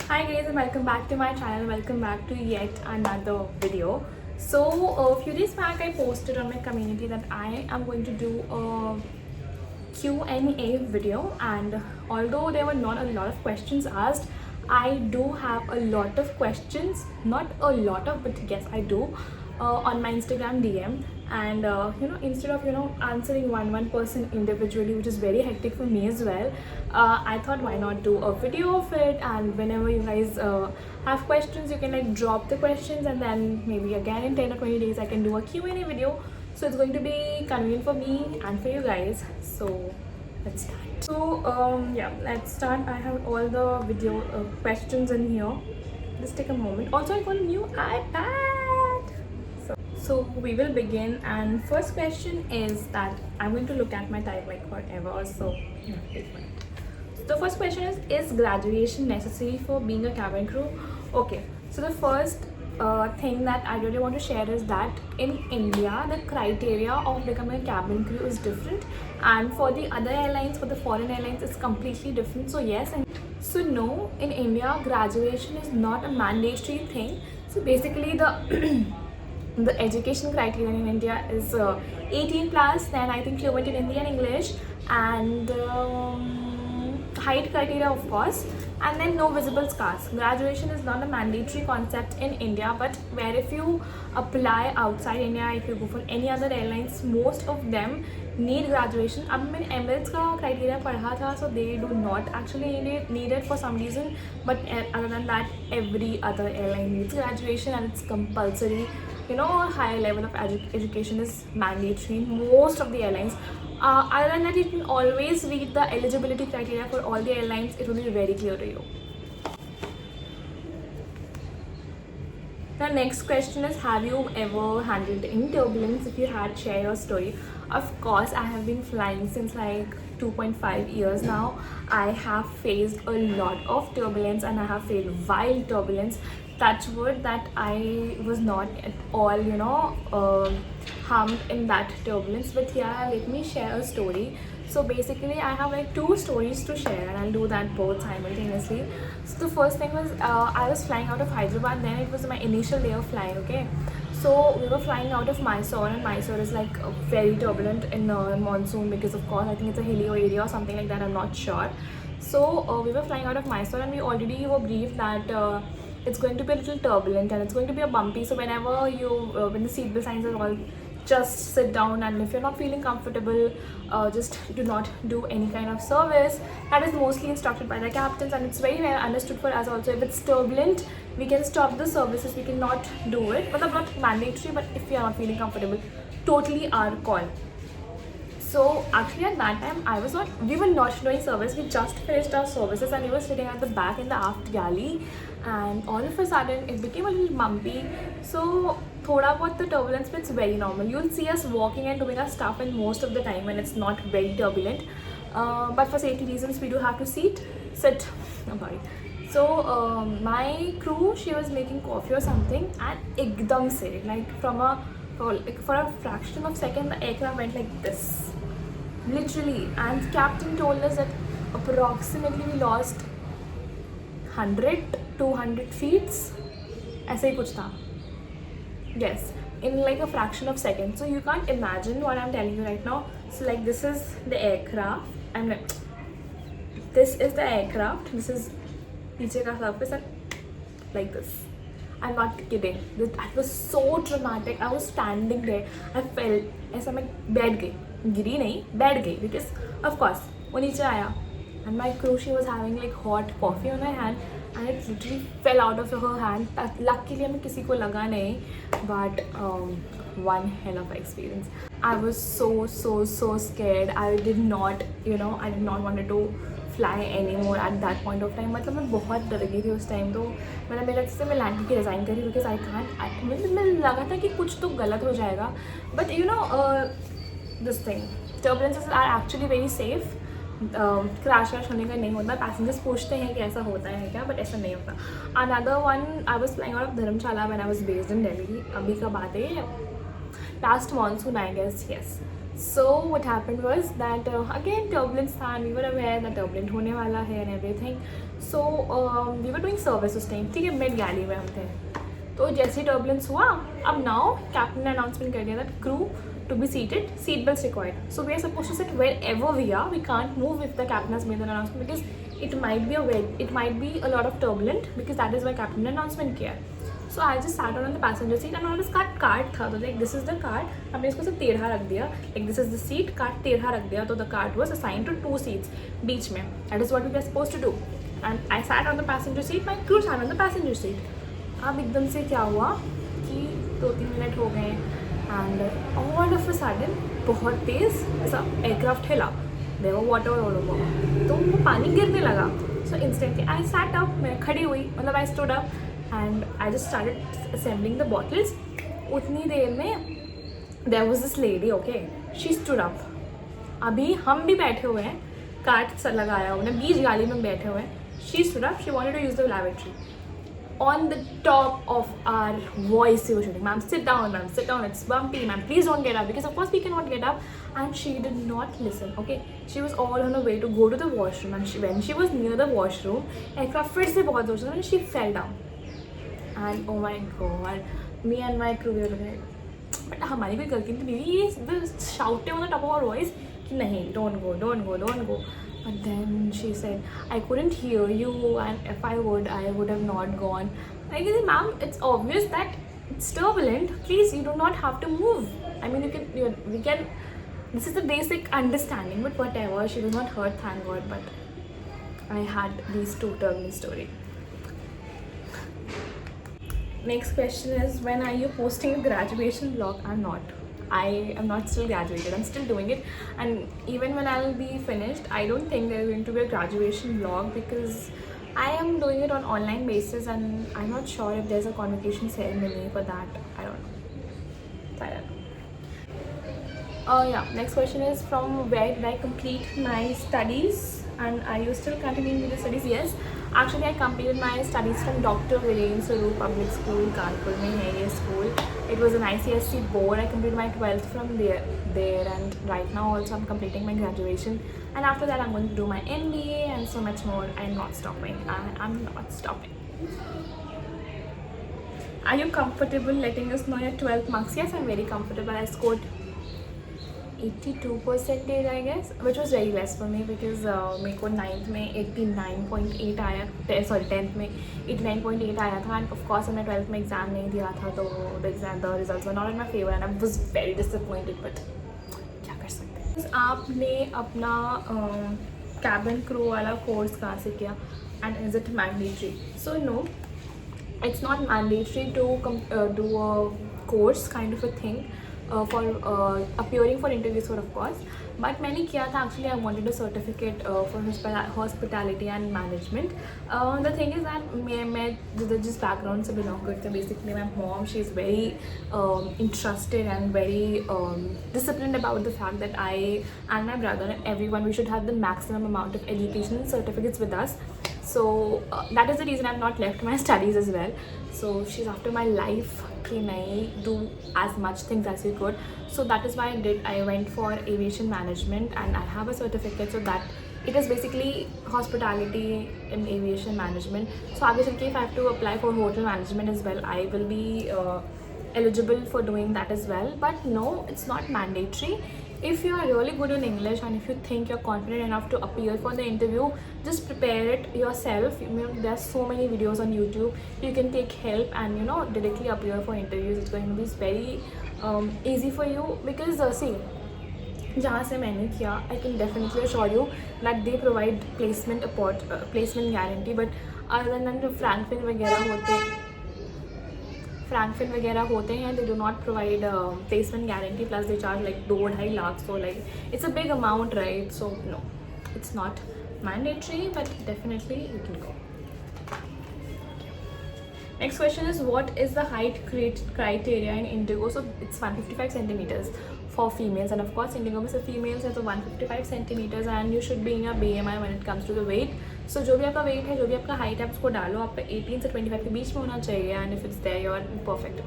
Hi guys and welcome back to my channel. Welcome back to yet another video. So a few days back I posted on my community that I am going to do a Q&A video, and although there were not a lot of questions asked, I do have a lot of questions, not a lot of, but yes I do, on my Instagram DM. And instead of answering one person individually, which is very hectic for me as well, I thought why not do a video of it, and whenever you guys have questions you can like drop the questions, and then maybe again in 10 or 20 days I can do a Q&A video. So it's going to be convenient for me and for you guys. So let's start. So yeah, let's start. I have all the video questions in here. Just take a moment. Also I got a new iPad. So we will begin, and first question is that I'm going to look at my type like forever. So yeah, take one. The first question is graduation necessary for being a cabin crew? Okay, so the first thing that I really want to share is that in India, the criteria of becoming a cabin crew is different, and for the other airlines, for the foreign airlines, it's completely different. So yes, and so no, in India, graduation is not a mandatory thing. So basically, the the education criteria in India is 18 plus, then I think fluent in Hindi and English, and height criteria of course, and then no visible scars. Graduation is not a mandatory concept in India, but where if you apply outside India, if you go for any other airlines, most of them need graduation. अब मैंने Emirates का criteria पढ़ा था, so they do not actually need it for some reason, but other than that every other airline needs graduation, and it's compulsory. A higher level of education is mandatory in most of the airlines. Other than that, you can always read the eligibility criteria for all the airlines. It will be very clear to you. The next question is, have you ever handled any turbulence? If you had, share your story. Of course, I have been flying since like 2.5 years now. I have faced a lot of turbulence, and I have faced wild turbulence. Touch wood that I was not at all harmed in that turbulence. But yeah, let me share a story. So basically I have like two stories to share, and I'll do that both simultaneously. So the first thing was, I was flying out of Hyderabad. Then it was my initial day of flying. Okay, so we were flying out of Mysore, and Mysore is like very turbulent in monsoon, because of course I think it's a hilly area or something like that, I'm not sure. So we were flying out of Mysore, and we already were briefed that it's going to be a little turbulent and it's going to be a bumpy. So whenever you when the seatbelt signs are all, just sit down, and if you're not feeling comfortable, just do not do any kind of service. That is mostly instructed by the captains, and it's very well understood for us also. If it's turbulent, we can stop the services, we cannot do it, but not mandatory. But if you are not feeling comfortable, totally our call. So actually at that time we were not doing service. We just finished our services, and we were sitting at the back in the aft galley, and all of a sudden it became a little bumpy. So thoda bahut the turbulence, but it's very normal. You'll see us walking and doing our stuff in most of the time when it's not very turbulent. But for safety reasons we do have to sit. Oh, sorry. So my crew, she was making coffee or something, and ekdam se, like for a fraction of a second, the aircraft went like this. Literally, and captain told us that approximately we lost 100-200 feet. ऐसे ही कुछ था. Yes, in like a fraction of a second. So you can't imagine what I'm telling you right now. So like this is the aircraft, and like, this is the aircraft. This is पीछे का surface, and like this. I'm not kidding. That was so dramatic. I was standing there. I felt ऐसा मैं बैठ गई. गिरी नहीं, बैठ गई, because of course वो नीचे आया, and my crew, she was having like hot coffee on her hand, and it literally fell out of her hand. Luckily हमें किसी को लगा नहीं, but one hell of an experience. I was so scared. I did not wanted to fly anymore at that point of time. मतलब मैं बहुत डर गई थी उस टाइम. तो मतलब मेरा से मैं लैंड की रिज़ाइन करी, बिकॉज आई कांट. मुझे लगा था कि कुछ तो गलत हो जाएगा, but this thing, turbulences are actually very safe. Crash होने का नहीं होता. पैसेंजर्स पूछते हैं कि ऐसा होता है क्या, बट ऐसा नहीं होता. Another one, I was flying out of Dharamshala when I was based in Delhi. अभी का बात है, last monsoon I guess. Yes, So what happened was that again turbulence था, and we were aware that turbulent होने वाला है and everything. So we were doing service उस time, ठीक है, मिड गैली में हम थे. तो जैसे ही turbulence हुआ, अब now captain ने announcement कर दिया that crew to be seated, seat belts required. So we are supposed to sit wherever we are. We can't move if the captain has made an announcement because it might be a lot of turbulent, because that is why captain ने announcement किया. So I just sat on the passenger seat and on this cart था, तो like this is the cart, हमने इसको सिर्फ टेढ़ा रख दिया, like this is the seat, cart टेढ़ा रख दिया, तो the cart was assigned to 2 seats बीच में. That is what we were supposed to do. And I sat on the passenger seat, my crew sat on the passenger seat. अब एकदम से क्या हुआ कि 2-3 मिनट हो गए and all of a sudden बहुत तेज़ ऐसा एयरक्राफ्ट हिला, there were water all over, तो वो पानी गिरने लगा. So instantly I sat up, मैं खड़ी हुई, मतलब I stood up and I just started assembling the bottles. उतनी देर में there was this lady, okay, she stood up. अभी हम भी बैठे हुए हैं, कार्ट से लगाया हुआ है, बीच गाड़ी में बैठे हुए हैं. She stood up, she wanted to use the lavatory. On the top of our voice she was shouting, ma'am sit down, it's bumpy, ma'am please don't get up, because of course we cannot get up. And she did not listen, okay. She was all on her way to go to the washroom, and when she was near the washroom, aircraft फिर से बहुत जोर से, and she fell down. And oh my god, me and my crew were like, but हमारी कोई गलती नहीं थी, ये shouting on the top of our voice कि नहीं, don't go. But then she said, I couldn't hear you, and if I would have not gone. I said, ma'am, it's obvious that it's turbulent. Please, you do not have to move. I mean, we can. This is the basic understanding, but whatever. She was not hurt, thank God. But I had these 2 turbulent stories. Next question is, when are you posting a graduation vlog? I'm not. I am not still graduated. I'm still doing it, and even when I'll be finished, I don't think there's going to be a graduation vlog because I am doing it on online basis, and I'm not sure if there's a convocation ceremony for that. I don't know. Yeah. Next question is from where did I complete my studies, and are you still continuing with the studies? Yes. Actually, I completed my studies from Dr. Viren Swaroop Public School, Kanpur mein hai ye school. It was an ICSC board. I completed my 12th from there, and right now also I'm completing my graduation. And after that, I'm going to do my MBA and so much more. I'm not stopping. Are you comfortable letting us know your 12th marks? Yes, I'm very comfortable. I scored 82% I guess, which was very less for me because मेरे को 9th में 89.8 आया, 10th में 89.8 आया था, and of course मैंने 12th में exam नहीं दिया था, तो the results were not in my favor and I was very disappointed, but क्या कर सकते हैं. आपने अपना cabin crew वाला course कहाँ से किया, and is it mandatory? So no, it's not mandatory to do a course kind of a thing. For appearing for interviews for, of course, but मैंने किया था. Actually, I wanted a certificate for hospitality and management. The thing is that मैं जिस background से belong करती हूँ, basically my mom, she is very interested and very disciplined about the fact that I and my brother and everyone, we should have the maximum amount of education and certificates with us. So that is the reason I've not left my studies as well. So she's after my life कि नहीं, do as much things as you could. So that is why I went for aviation management, and I have a certificate, so that it is basically hospitality and aviation management. So obviously if I have to apply for hotel management as well, I will be eligible for doing that as well. But no, it's not mandatory. If you are really good in English and if you think you're confident enough to appear for the interview, just prepare it yourself. There are so many videos on YouTube. You can take help and directly appear for interviews. It's going to be very easy for you because see, जहाँ से मैंने किया, I can definitely assure you that they provide placement guarantee. But other than the Frankfurt वगैरह होते हैं, they do not provide placement guarantee, plus they charge like 2-2.5 lakhs, so like it's a big amount, right? So no, it's not mandatory, but definitely you can go. Next question is, what is the height criteria in Indigo? So it's 155 centimeters for females, and of course Indigo में से females है तो 155 centimeters, and you should be in your BMI when it comes to the weight. So जो भी आपका weight है, जो भी आपका height है, आप उसको डालो, आपका 18 से 25 के बीच में होना चाहिए, and if it's there, you're perfect.